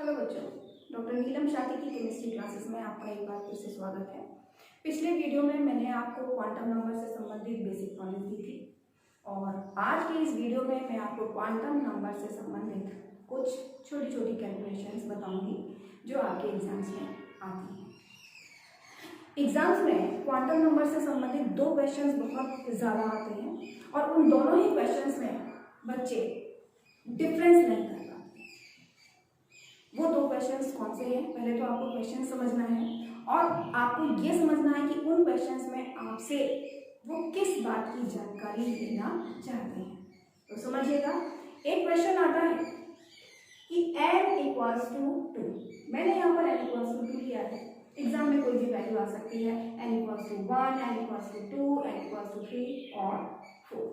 Hello बच्चों, doctor नीलम शाती की chemistry classes में आपका एक बार फिर से स्वागत है। पिछले वीडियो में मैंने आपको क्वांटम नंबर से संबंधित बेसिक नॉलेज दी थी और आज के इस वीडियो में मैं आपको क्वांटम नंबर से संबंधित कुछ छोटी छोटी कैलकुलेशंस बताऊंगी जो आपके एग्जाम्स में आती हैं। एग्जाम्स में क्वांटम नंबर से संबंधित दो क्वेश्चंस बहुत ज़्यादा आते हैं और उन दोनों ही क्वेश्चंस में बच्चे डिफरेंस नहीं कर पाते। वो दो क्वेश्चंस कौन से हैं? पहले तो आपको क्वेश्चन समझना है और आपको ये समझना है कि उन क्वेश्चंस में आपसे वो किस बात की जानकारी लेना चाहते हैं। तो समझिएगा, एक क्वेश्चन आता है कि n इक्वल्स टू 2। मैंने यहाँ पर n इक्वल्स टू 2 लिया है। एग्जाम में कोई भी वैल्यू आ सकती है, n equals to 1, n equals to 2, n equals to 3 और 4।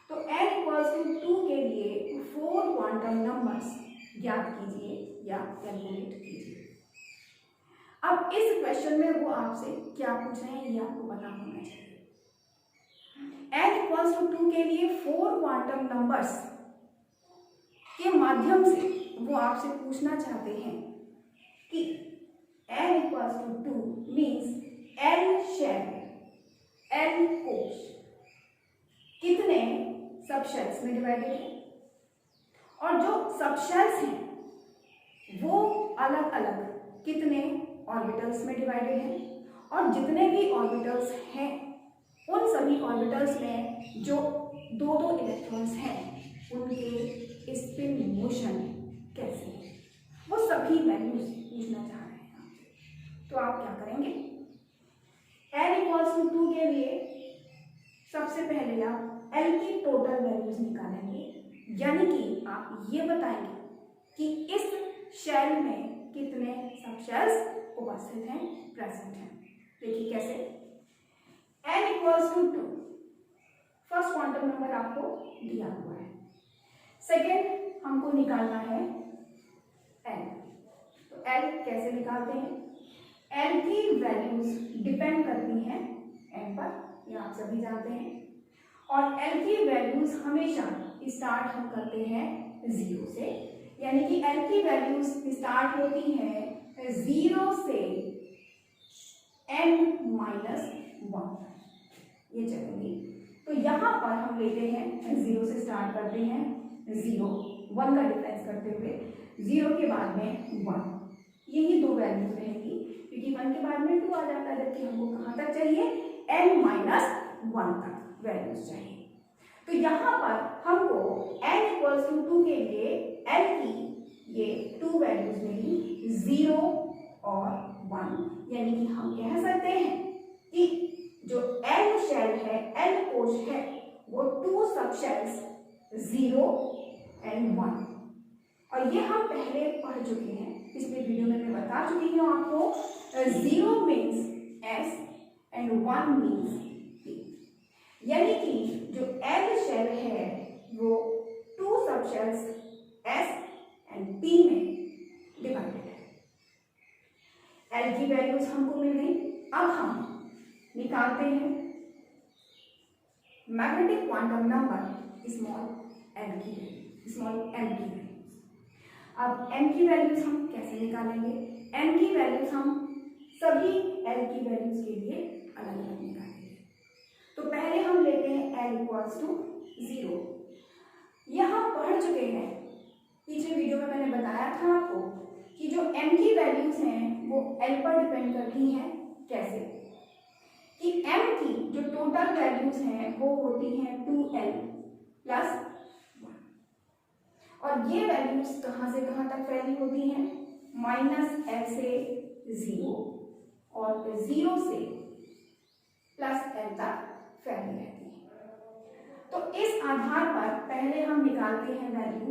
तो n इक्वल्स टू 2 के लिए 4 क्वांटम नंबर्स ज्ञात कीजिए या कैलकुलेट कीजिए। अब इस क्वेश्चन में वो आपसे क्या पूछ रहे हैं ये आपको पता होना चाहिए। n इक्वल्स टू 2 के लिए 4 क्वांटम नंबर्स के माध्यम से वो आपसे पूछना चाहते हैं कि n equals to 2 means n shell, n कोश कितने सबशेल्स में डिवाइडेड है और जो सबशेल्स हैं वो अलग अलग कितने ऑर्बिटल्स में डिवाइडेड हैं और जितने भी ऑर्बिटल्स हैं उन सभी ऑर्बिटल्स में जो दो दो इलेक्ट्रॉन्स हैं उनके स्पिन मोशन कैसे है, वो सभी वैल्यूज पूछना चाह रहे हैं आपसे। तो आप क्या करेंगे, n इक्वल्स टू 2 के लिए सबसे पहले आप L की टोटल वैल्यूज निकालेंगे, यानी कि आप ये बताएंगे कि इस शेल में कितने सबशेल्स उपस्थित हैं, प्रेजेंट हैं। देखिए कैसे, n equals to 2 first quantum number आपको दिया हुआ है, सेकेंड हमको निकालना है n। तो l कैसे निकालते हैं, l की वैल्यूज डिपेंड करती हैं n पर, ये आप सभी जानते हैं, और l की वैल्यूज हमेशा स्टार्ट हम करते हैं 0 से, यानी कि l की वैल्यूज स्टार्ट होती हैं 0 से n माइनस 1 ये चलेंगी। तो यहाँ पर हम लेते हैं 0 से स्टार्ट करते हैं 0, 1 का डिफरेंस करते हुए 0 के बाद में 1, यही दो वैल्यूज रहेंगी क्योंकि 1 के बाद में 2 आ जाता है, जबकि हमको कहाँ तक चाहिए, n माइनस 1 तक वैल्यूज चाहिए। तो यहाँ पर हमको n इक्वल्स टू 2 के लिए l की ये 2 वैल्यूज मिली 0 और 1, यानी कि हम कह सकते हैं कि जो l शेल है, l कोश है, वो 2 सबशेल्स 0 and 1, और ये हम पहले पढ़ चुके हैं, पिछले वीडियो में मैं बता चुकी हूँ आपको। 0 means s and 1 means p, यानी कि जो L शेल है वो 2 सबशेल्स S and P में डिवाइडेड है। L की वैल्यूज हमको मिल गई। अब हम निकालते हैं magnetic quantum number small m की वैल्यूज। अब m की वैल्यूज हम कैसे निकालेंगे, m की वैल्यूज हम सभी L की वैल्यूज के लिए अलग अलग निकालेंगे। तो पहले हम लेते हैं l इक्वल्स टू 0। यहाँ पढ़ चुके हैं, पिछले वीडियो में मैंने बताया था आपको कि जो m की वैल्यूज हैं वो l पर डिपेंड करती हैं। कैसे कि m की जो टोटल वैल्यूज हैं वो होती हैं 2l प्लस 1, और ये वैल्यूज कहाँ से कहाँ तक फैली होती हैं, -l से 0 और 0 से +l तक फैली रहती है। तो इस आधार पर पहले हम निकालते हैं वैल्यू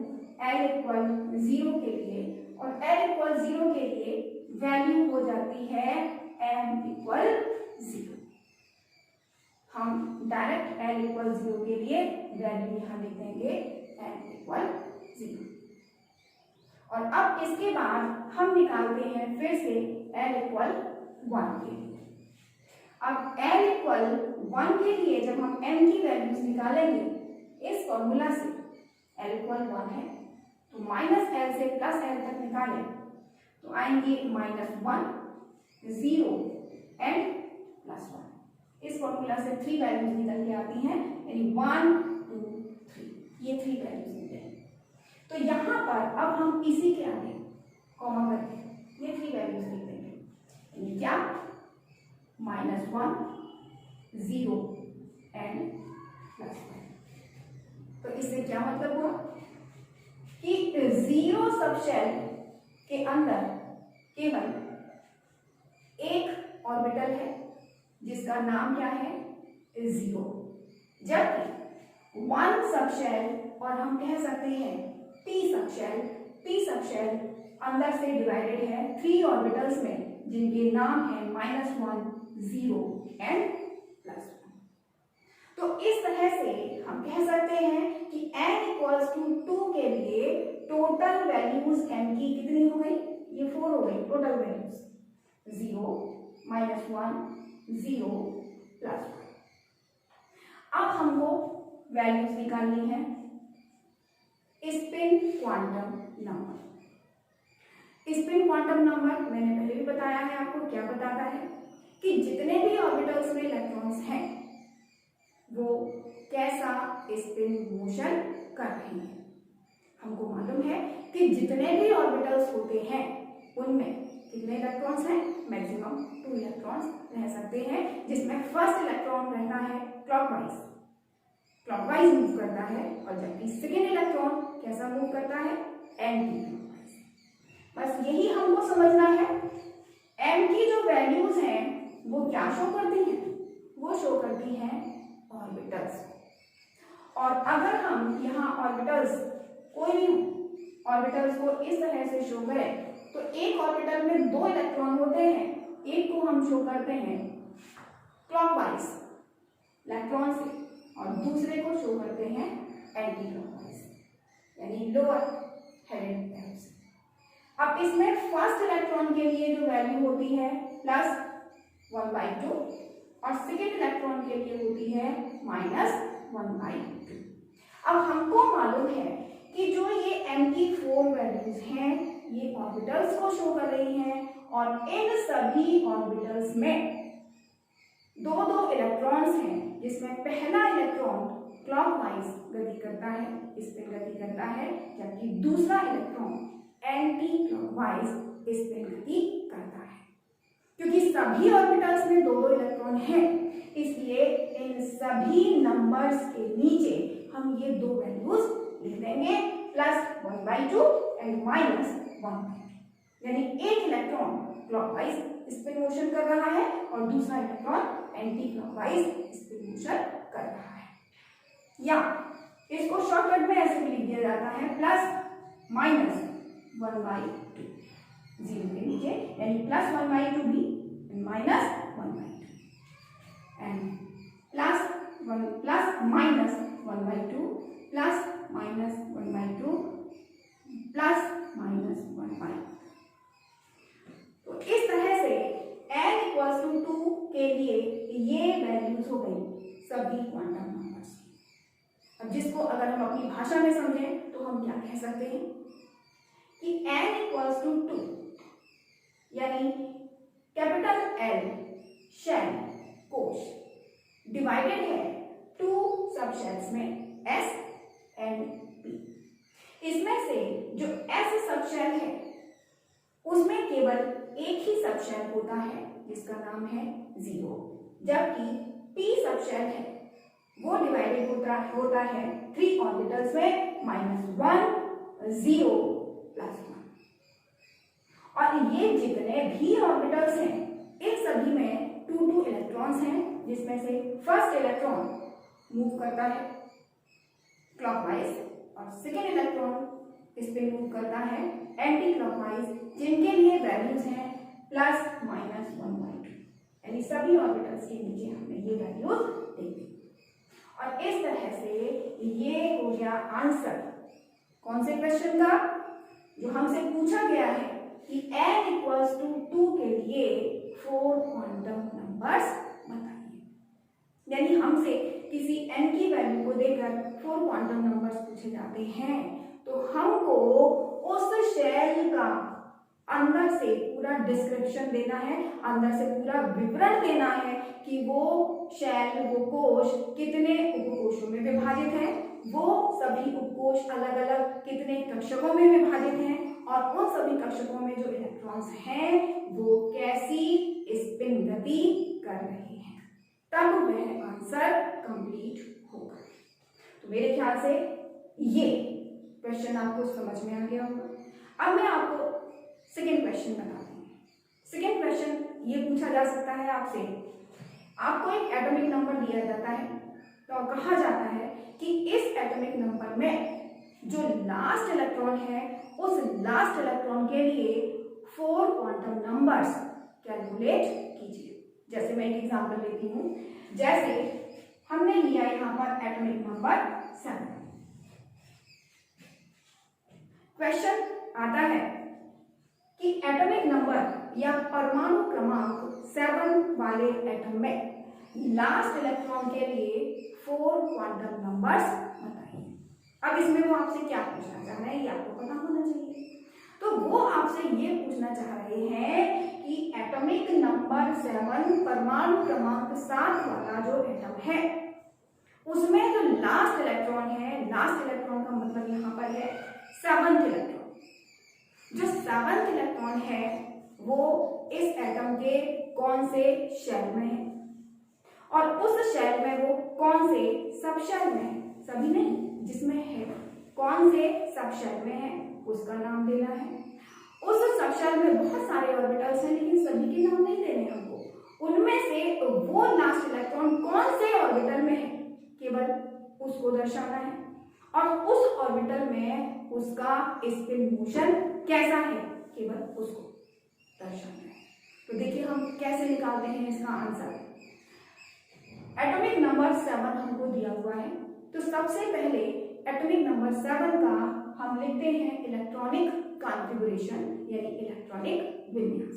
l इक्वल 0 के लिए, और l इक्वल 0 के लिए वैल्यू हो जाती है m इक्वल 0। हम डायरेक्ट l इक्वल 0 के लिए वैल्यू यहाँ लिख देंगे m इक्वल 0, और अब इसके बाद हम निकालते हैं फिर से l इक्वल 1 के लिए। अब l इक्वल 1 के लिए जब हम m की वैल्यूज निकालेंगे इस फॉर्मूला से, l इक्वल 1 है तो -l से +l तक निकालें तो आएंगे -1, 0 एंड +1। इस फॉर्मूला से 3 वैल्यूज निकल के आती हैं, यानी 1 2 3, ये 3 वैल्यूज निकले। तो यहाँ पर अब हम इसी के आगे कॉमा करके ये 3 वैल्यूज लिख देंगे, यानी क्या -1 0 एंड +1। तो इससे क्या मतलब हुआ कि 0 सबशेल के अंदर केवल एक ऑर्बिटल है जिसका नाम क्या है 0, जबकि 1 सबशेल और हम कह सकते हैं p सबशेल अंदर से डिवाइडेड है 3 ऑर्बिटल्स में जिनके नाम है -1 0 एंड +1। तो इस तरह से हम कह सकते हैं कि n = 2 के लिए टोटल वैल्यूज m की कितनी हो गई, ये 4 हो गई टोटल वैल्यूज, 0 -1 0 +1। अब हमको वैल्यूज निकालनी है spin quantum number. Spin quantum number मैंने पहले भी बताया है आपको, क्या बताता है कि जितने भी ऑर्बिटल्स में इलेक्ट्रॉन्स हैं वो कैसा स्पिन मोशन कर रहे हैं। हमको मालूम है कि जितने भी ऑर्बिटल्स होते हैं उनमें कितने इलेक्ट्रॉन्स हैं, मैक्सिमम 2 इलेक्ट्रॉन्स रह सकते हैं, जिसमें फर्स्ट इलेक्ट्रॉन रहता है क्लॉकवाइज मूव करता है, और जबकि सेकेंड इलेक्ट्रॉन कैसा मूव करता है, एंटी क्लॉकवाइज। बस यही हमको समझना है। m की जो वैल्यूज हैं वो क्या शो करती हैं, वो शो करती हैं ऑर्बिटल्स। और अगर हम यहाँ ऑर्बिटल्स कोई भी ऑर्बिटल्स को इस तरह से शो करें तो एक ऑर्बिटल में 2 इलेक्ट्रॉन होते हैं, एक को हम शो करते हैं क्लॉकवाइज इलेक्ट्रॉन से और दूसरे को शो करते हैं एंटी क्लॉकवाइज यानी लोअर हेडेड एरो से। अब इसमें फर्स्ट इलेक्ट्रॉन के लिए जो वैल्यू होती है +1/2 और सेकेंड इलेक्ट्रॉन के लिए होती है -1/2। अब हमको मालूम है कि जो ये m की 4 वैल्यूज हैं ये ऑर्बिटल्स को शो कर रही हैं, और इन सभी ऑर्बिटल्स में 2 इलेक्ट्रॉन्स हैं, जिसमें पहला इलेक्ट्रॉन क्लॉकवाइज गति करता है, स्पिन गति करता है, जबकि दूसरा इलेक्ट्रॉन एंटी क्लॉकवाइज स्पिन गति करता है। क्योंकि सभी ऑर्बिटल्स में 2 इलेक्ट्रॉन हैं, इसलिए इन सभी नंबर्स के नीचे हम ये 2 वैल्यूज लिख देंगे, +1/2 एंड -1/2। यानी एक इलेक्ट्रॉन क्लॉकवाइज स्पिन मोशन कर रहा है और दूसरा electron anti clockwise spin motion कर रहा है। या इसको शॉर्टकट में ऐसे भी लिख दिया जाता है +-1/2 0 के नीचे, यानी +1/2 भी -1/2 एंड +1/2 +-1/2 +-1/2। तो इस तरह से n = 2 के लिए ये वैल्यूज हो गई सभी क्वांटम नंबर्स। अब जिसको अगर हम अपनी भाषा में समझें तो हम क्या कह सकते हैं कि n = 2 यानी कैपिटल L शेल कोश डिवाइडेड है 2 सबशेल्स में S एंड P। इसमें से जो S सबशेल है उसमें केवल एक ही सबशेल होता है जिसका नाम है 0, जबकि P सबशेल है वो डिवाइडेड होता है 3 ऑर्बिटल्स में -1 0 +1। और ये जितने भी ऑर्बिटल्स हैं इन सभी में 2 इलेक्ट्रॉन्स हैं, जिसमें से फर्स्ट इलेक्ट्रॉन मूव करता है क्लॉकवाइज और सेकेंड इलेक्ट्रॉन स्पिन मूव करता है एंटी क्लॉकवाइज, जिनके लिए वैल्यूज हैं +-1/2। यानी सभी ऑर्बिटल्स के नीचे हमने ये वैल्यूज देखी। और इस तरह से ये हो गया आंसर कौन से क्वेश्चन का, जो हमसे पूछा गया है कि n = 2 के लिए 4 क्वांटम नंबर्स बताइए। यानी हमसे किसी n की वैल्यू को देकर 4 क्वांटम नंबर्स पूछे जाते हैं तो हमको अंदर से पूरा डिस्क्रिप्शन देना है, अंदर से पूरा विवरण देना है कि वो शेल, वो कोश कितने उपकोशों में विभाजित है, वो सभी उपकोश अलग अलग कितने कक्षकों में विभाजित हैं और उन सभी कक्षकों में जो इलेक्ट्रॉन्स हैं वो कैसी स्पिन गति कर रहे हैं, तब वह आंसर कंप्लीट होगा। तो मेरे ख्याल से ये क्वेश्चन आपको समझ में आ गया होगा। अब मैं आपको सेकेंड क्वेश्चन बताती हूँ। सेकेंड क्वेश्चन ये पूछा जा सकता है आपसे, आपको एक एटॉमिक नंबर दिया जाता है तो कहा जाता है कि इस एटॉमिक नंबर में जो लास्ट इलेक्ट्रॉन है उस लास्ट इलेक्ट्रॉन के लिए 4 क्वांटम नंबर्स कैलकुलेट कीजिए। जैसे मैं एक एग्जांपल लेती हूँ, जैसे हमने लिया यहाँ पर एटॉमिक नंबर 7। क्वेश्चन आता है कि एटॉमिक नंबर या परमाणु क्रमांक 7 वाले एटम में लास्ट इलेक्ट्रॉन के लिए 4 क्वांटम नंबर्स बताइए। अब इसमें वो आपसे क्या पूछना चाह रहे हैं ये आपको पता होना चाहिए। तो वो आपसे ये पूछना चाह रहे हैं कि एटॉमिक नंबर 7 परमाणु क्रमांक 7 वाला जो एटम है उसमें जो लास्ट इलेक्ट्रॉन है, लास्ट इलेक्ट्रॉन का मतलब यहाँ पर है 7th इलेक्ट्रॉन। जो 7th इलेक्ट्रॉन है वो इस एटम के कौन से शेल में है और उस शेल में वो कौन से सब शेल में है, सभी नहीं, जिसमें है कौन से सब शेल में है उसका नाम देना है। उस सब शेल में बहुत सारे ऑर्बिटल्स हैं लेकिन सभी के नाम नहीं देने हमको। उनमें से वो लास्ट इलेक्ट्रॉन कौन से ऑर्बिटल में है केवल उसको दर्शाना है और उस ऑर्बिटल में उसका स्पिन मोशन कैसा है केवल उसको दर्शाना है। तो देखिए हम कैसे निकालते हैं इसका आंसर। एटॉमिक नंबर 7 हमको दिया हुआ है तो सबसे पहले एटॉमिक नंबर 7 का हम लिखते हैं इलेक्ट्रॉनिक कॉन्फ़िगरेशन यानी इलेक्ट्रॉनिक विन्यास।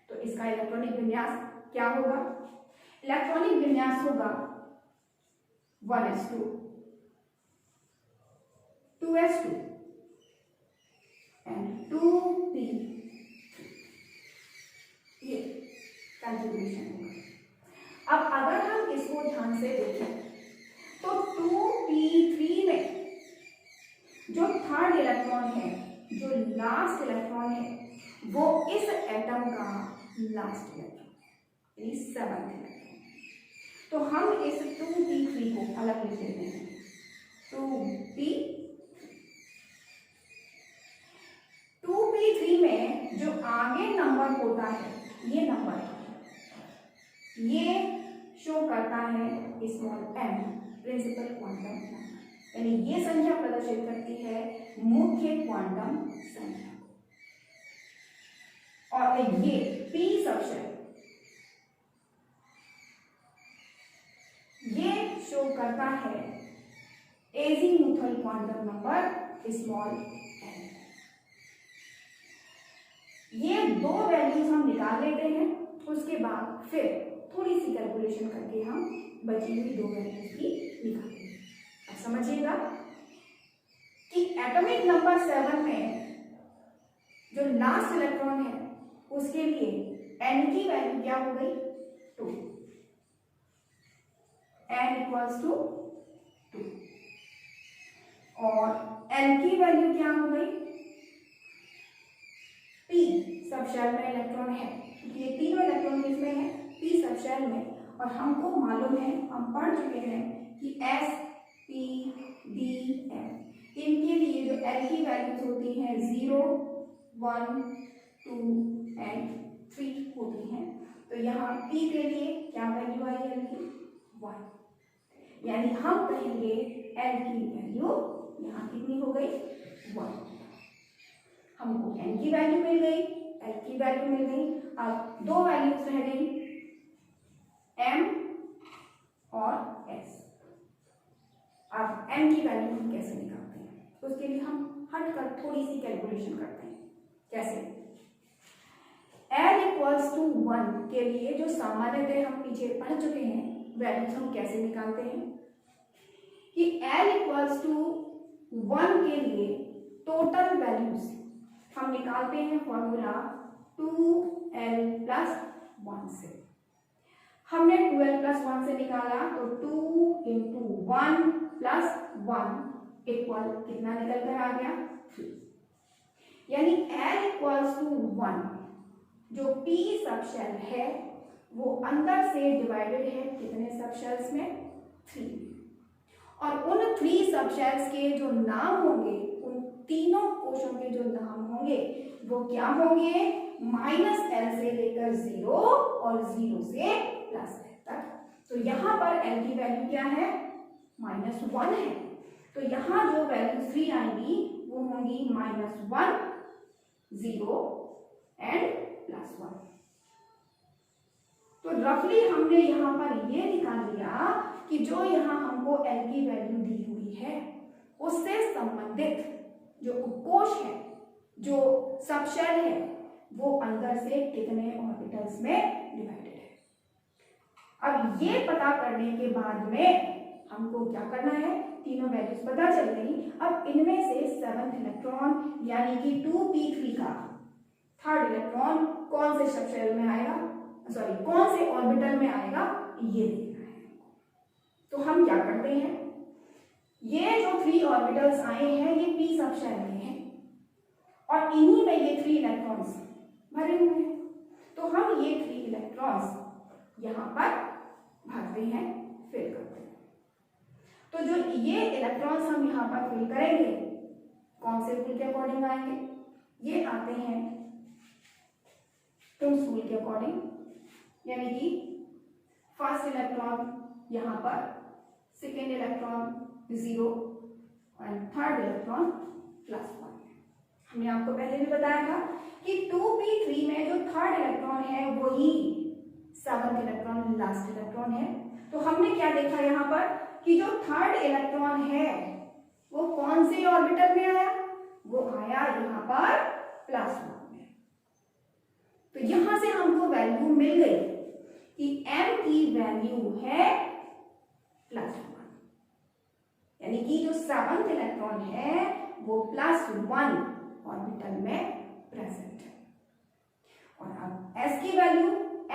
तो इसका इलेक्ट्रॉनिक विन्यास क्या होगा? इलेक्ट्रॉनिक विन्यास होगा 1s2 2s2 एंड 2p3। ये कॉन्फ़िगरेशन होगा। अब अगर हम इसको ध्यान से देखें तो 2p3 में जो थर्ड इलेक्ट्रॉन है, जो लास्ट इलेक्ट्रॉन है, वो इस एटम का लास्ट इलेक्ट्रॉन यानी 7th इलेक्ट्रॉन। तो हम इस 2p3 को अलग लिख देते हैं 2p3 में जो आगे नंबर होता है ये नंबर ये शो करता है small m principal quantum number, यानी ये संख्या प्रदर्शित करती है मुख्य क्वांटम संख्या को। और ये p सबशेल ये शो करता है azimuthal quantum number small m। ये दो वैल्यूज हम निकाल लेते हैं, उसके बाद फिर थोड़ी सी कैलकुलेशन करके हम बची हुई दो वैल्यूज की निकालेंगे। अब समझिएगा कि एटॉमिक नंबर 7 में जो लास्ट इलेक्ट्रॉन है उसके लिए n की वैल्यू क्या हो गई 2, n इक्वल्स टू 2 और n की वैल्यू क्या हो गई p सब शेल में इलेक्ट्रॉन है क्योंकि ये तीनों इलेक्ट्रॉन किसमें है p सब शेल में, और हमको मालूम है, हम पढ़ चुके हैं कि s p d f इनके लिए जो l की वैल्यूज होती हैं 0 1 2 एंड 3 होती हैं। तो यहाँ p के लिए क्या वैल्यू आई l की 1, यानी हम कहेंगे l की वैल्यू यहाँ कितनी हो गई 1। हमको n की वैल्यू मिल गई, l की वैल्यू मिल गई। अब दो वैल्यूज रह गई m और s। अब m की वैल्यू हम कैसे निकालते हैं उसके लिए हम हटकर थोड़ी सी कैलकुलेशन करते हैं। कैसे? l इक्वल्स टू 1 के लिए जो सामान्यतः हम पीछे पढ़ चुके हैं वैल्यूज हम कैसे निकालते हैं कि l इक्वल्स टू 1 के लिए टोटल वैल्यूज हम निकालते हैं फॉर्मूला 2l प्लस 1 से। हमने 2l प्लस 1 से निकाला तो 2 इंटू 1 प्लस 1 इक्वल कितना निकल कर आ गया 3, यानी l इक्वल्स टू 1 जो p सबशेल है वो अंदर से डिवाइडेड है कितने सबशेल्स में 3, और उन 3 सबशेल्स के जो नाम होंगे, उन तीनों कोशों के जो नाम होंगे वो क्या होंगे, -l से लेकर 0 और 0 से +l तक। तो यहाँ पर l की वैल्यू क्या है, -1 है, तो यहाँ जो वैल्यू 3 आएंगी वो होंगी -1, 0 एंड +1। तो रफली हमने यहाँ पर ये निकाल लिया कि जो यहाँ हमको l की वैल्यू दी हुई है उससे संबंधित जो उपकोश है, जो सबशेल है, वो अंदर से कितने ऑर्बिटल्स में डिवाइडेड है। अब ये पता करने के बाद में हमको क्या करना है, तीनों वैल्यूज पता चल गई। अब इनमें से 7th इलेक्ट्रॉन यानी कि 2p3 का 3rd इलेक्ट्रॉन कौन से सबशेल में आएगा, सॉरी कौन से ऑर्बिटल में आएगा, ये देखना है। तो हम क्या करते हैं, ये जो 3 ऑर्बिटल्स आए हैं ये p सबशेल में हैं और इन्हीं में ये 3 इलेक्ट्रॉन्स भरे हुए हैं। तो हम ये 3 इलेक्ट्रॉन्स यहाँ पर भरते हैं, फिल करते हैं। तो जो ये इलेक्ट्रॉन्स हम यहाँ पर फिल करेंगे कौन से रूल के अकॉर्डिंग आएंगे, ये आते हैं टुम्स रूल के अकॉर्डिंग, यानी कि फर्स्ट इलेक्ट्रॉन यहाँ पर, सेकेंड इलेक्ट्रॉन 0 और थर्ड इलेक्ट्रॉन +1। हमने आपको पहले भी बताया था कि 2p3 में जो 3rd इलेक्ट्रॉन है वही 7th इलेक्ट्रॉन लास्ट इलेक्ट्रॉन है। तो हमने क्या देखा यहाँ पर कि जो 3rd इलेक्ट्रॉन है वो कौन से ऑर्बिटल में आया, वो आया यहाँ पर +1 में। तो यहां से हमको वैल्यू मिल गई कि m की वैल्यू है +1, यानी कि जो 7th इलेक्ट्रॉन है वो +1 ऑर्बिटल में प्रेजेंट है। और अब s की वैल्यू,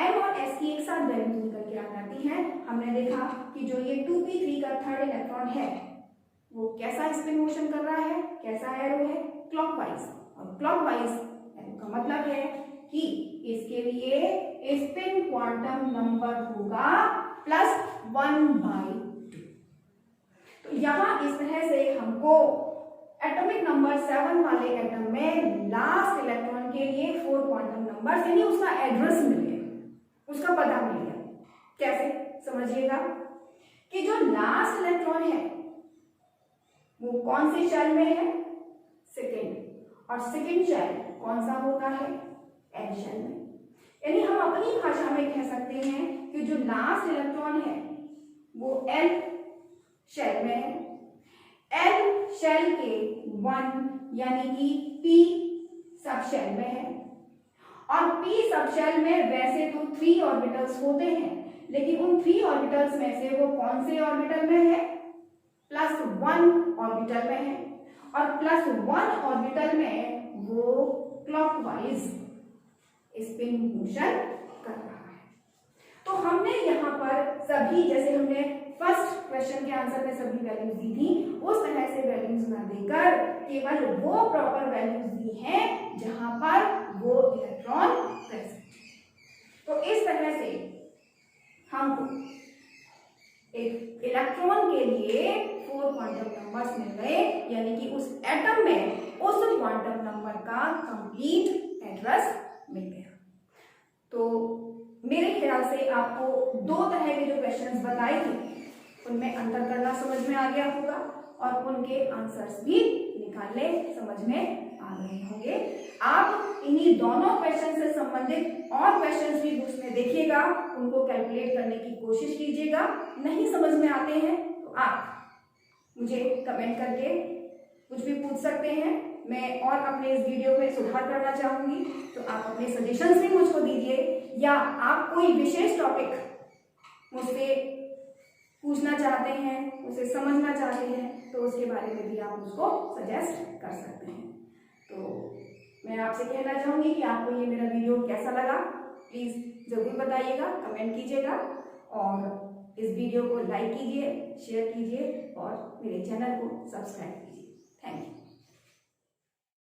m और s की एक साथ वैल्यू निकल के आ जाती है। हमने देखा कि जो ये 2p3 का 3rd इलेक्ट्रॉन है वो कैसा स्पिन मोशन कर रहा है, कैसा एरो है, क्लॉकवाइज, और क्लॉकवाइज एरो का मतलब है कि इसके लिए स्पिन क्वांटम नंबर होगा +1/2। तो यहां इस तरह से हमको एटॉमिक नंबर 7 वाले एटम में लास्ट इलेक्ट्रॉन के लिए 4 क्वांटम नंबर यानी उसका एड्रेस मिल गया, उसका पता मिल गया। कैसे समझिएगा कि जो लास्ट इलेक्ट्रॉन है वो कौन से शेल में है, सेकेंड, और सेकेंड शेल कौन सा होता है, एल शेल में। यानी हम अपनी भाषा में कह सकते हैं कि जो लास्ट इलेक्ट्रॉन है वो एल शेल में है। एल शेल के 1 यानी कि पी सब शेल में है, और पी सब शेल में वैसे तो 3 ऑर्बिटल्स होते हैं, लेकिन उन 3 ऑर्बिटल्स में से वो कौन से ऑर्बिटल में है, +1 ऑर्बिटल में है, और +1 ऑर्बिटल में वो क्लॉकवाइज स्पिन मोशन कर रहा है। तो हमने यहाँ पर सभी, जैसे हमने फर्स्ट क्वेश्चन के आंसर में सभी वैल्यूज दी थी, उस तरह से वैल्यूज ना देकर केवल वो प्रॉपर वैल्यूज दी हैं जहां पर वो इलेक्ट्रॉन प्रेजेंट है। तो इस तरह से हमको एक इलेक्ट्रॉन के लिए 4 क्वांटम नंबर्स मिल गए, यानी कि उस एटम में उस क्वांटम नंबर का कंप्लीट एड्रेस मिल गया। तो मेरे ख्याल से आपको 2 तरह के जो क्वेश्चंस बताए थे उनमें अंतर करना समझ में आ गया होगा, और उनके आंसर्स भी निकालने समझ में आ गए होंगे। आप इन्हीं दोनों क्वेश्चन से संबंधित और क्वेश्चंस भी बुक्स में देखिएगा, उनको कैलकुलेट करने की कोशिश कीजिएगा। नहीं समझ में आते हैं तो आप मुझे कमेंट करके कुछ भी पूछ सकते हैं। मैं और अपने इस वीडियो में सुधार करना चाहूंगी, तो आप अपने सजेशंस भी मुझको दीजिए, या आप कोई विशेष टॉपिक मुझसे पूछना चाहते हैं, उसे समझना चाहते हैं, तो उसके बारे में भी आप उसको सजेस्ट कर सकते हैं। तो मैं मैं आपसे कहना चाहूँगी कि आपको ये मेरा वीडियो कैसा लगा प्लीज़ ज़रूर बताइएगा, कमेंट कीजिएगा और इस वीडियो को लाइक कीजिए, शेयर कीजिए और मेरे चैनल को सब्सक्राइब कीजिए। Thank you.